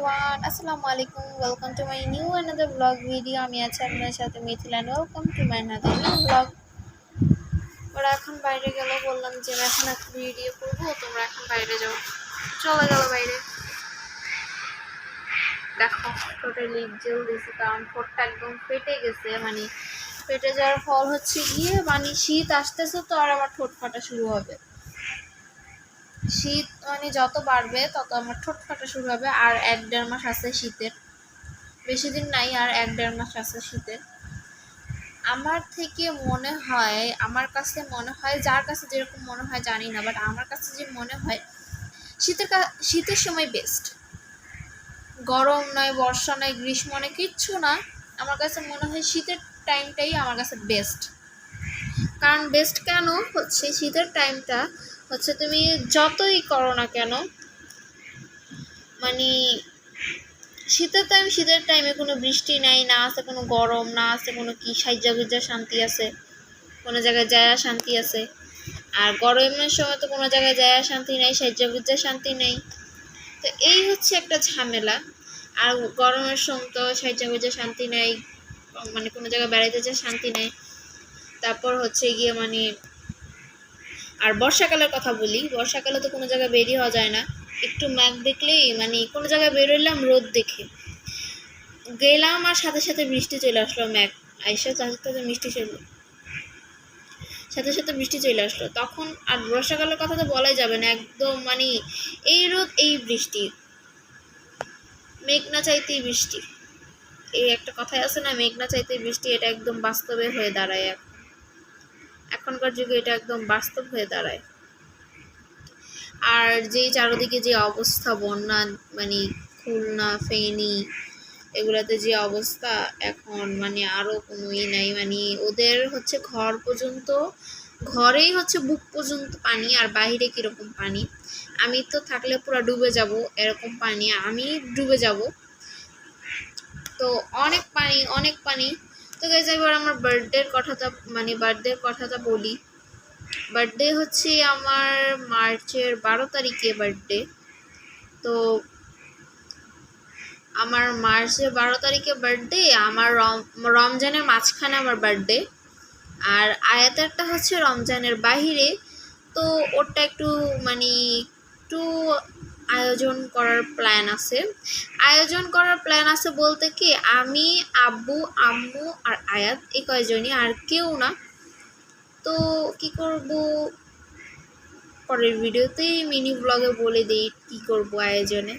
everyone, Assalamualaikum. Welcome to my new another vlog video. আমি আছি আপনার সাথে Mithila. Welcome to my another new vlog. ওরা এখন বাইরে গেল, বললাম যে এখন একটা ভিডিও করবো, তোমরা এখন বাইরে যাও। চলে গেল বাইরে। দেখো টোটালি জেল দিয়েছে, কারণ ঠোঁটটা একদম ফেটে গেছে। মানে ফেটে যাওয়ার ফল হচ্ছে গিয়ে মানে শীত আসতেছে তো আর আমার ঠোঁট ফাটা শুরু হবে। শীত মানে যত বাড়বে তত আমার ঠোঁট ফাটা শুরু হবে। আর 1-1.5 মাস আছে শীতের, বেশি দিন নাই, আর 1-1.5 মাস আছে শীতের। আমার থেকে মনে হয়, আমার কাছে মনে হয়, যার কাছে যেরকম মনে হয় জানি না, বাট আমার কাছে যে মনে হয় শীতের সময় বেস্ট। গরম নয়, বর্ষা নয়, গ্রীষ্ম নয়, কিচ্ছু না। আমার কাছে মনে হয় শীতের টাইমটাই আমার কাছে বেস্ট। কারণ বেস্ট কেন হচ্ছে, শীতের টাইমটা হচ্ছে তুমি যতই করো না কেন, মানে শীতের টাইমে কোনো বৃষ্টি নাই, না আছে কোনো গরম, না আছে কোনো কি সাইজা গুজা শান্তি আছে, কোনো জায়গায় যায় শান্তি আছে। আর গরমের সময় তো কোনো জায়গায় যায় শান্তি নাই, সাইজা গুজা শান্তি নেই। তো এই হচ্ছে একটা ঝামেলা। আর গরমের সময় তো সাইজা গুজা শান্তি নেই, মানে কোনো জায়গায় বেড়াইতে যায় শান্তি নেই। তারপর হচ্ছে গিয়ে মানে আর বর্ষাকালের কথা বলি, বর্ষাকালে তো কোনো জায়গায় বেরিয়ে হওয়া যায় না। একটু ম্যাঘ দেখলেই মানে কোনো জায়গায় বেরোলাম রোদ দেখে গেলাম, আর সাথে সাথে বৃষ্টি চলে আসলো। ম্যাঘ আইসা সাথে সাথে বৃষ্টি চলে আসলো তখন। আর বর্ষাকালের কথা তো বলাই যাবে না, একদম মানে এই রোদ এই বৃষ্টি, মেঘ না চাইতেই বৃষ্টি। এই একটা কথাই আছে না, মেঘ না চাইতেই বৃষ্টি। এটা একদম বাস্তবে হয়ে দাঁড়ায়, এখনকার যুগে এটা একদম বাস্তব হয়ে দাঁড়ায়। আর যেই চারদিকে যে অবস্থা, বন্যা, মানে খুলনা, ফেনী, এগুলাতে যে অবস্থা এখন, মানে আরও কোনো নাই। মানে ওদের হচ্ছে ঘরেই হচ্ছে বুক পর্যন্ত পানি, আর বাইরে কীরকম পানি। আমি তো থাকলে পুরো ডুবে যাব, এরকম পানি, আমি ডুবে যাব। তো অনেক পানি। তো গাইস, এবার আমার বার্থডের কথাটা বলি। বার্থডে হচ্ছে আমার মার্চের 12 তারিখে বার্থডে। তো আমার মার্চের 12 তারিখে বার্থডে, আমার রমজানের মাঝখানে আমার বার্থডে। আর আয়াতেরটা হচ্ছে রমজানের বাহিরে। তো ওরটা একটু মানে একটু আয়োজন করার প্ল্যান আছে বলতে কি, আমি, আব্বু, আম্মু আর আয়াত, এই কয়জনই, আর কেউ না। তো কি করব পরের ভিডিওতেই মিনি ব্লগে বলে দিই কি করব আয়োজনে।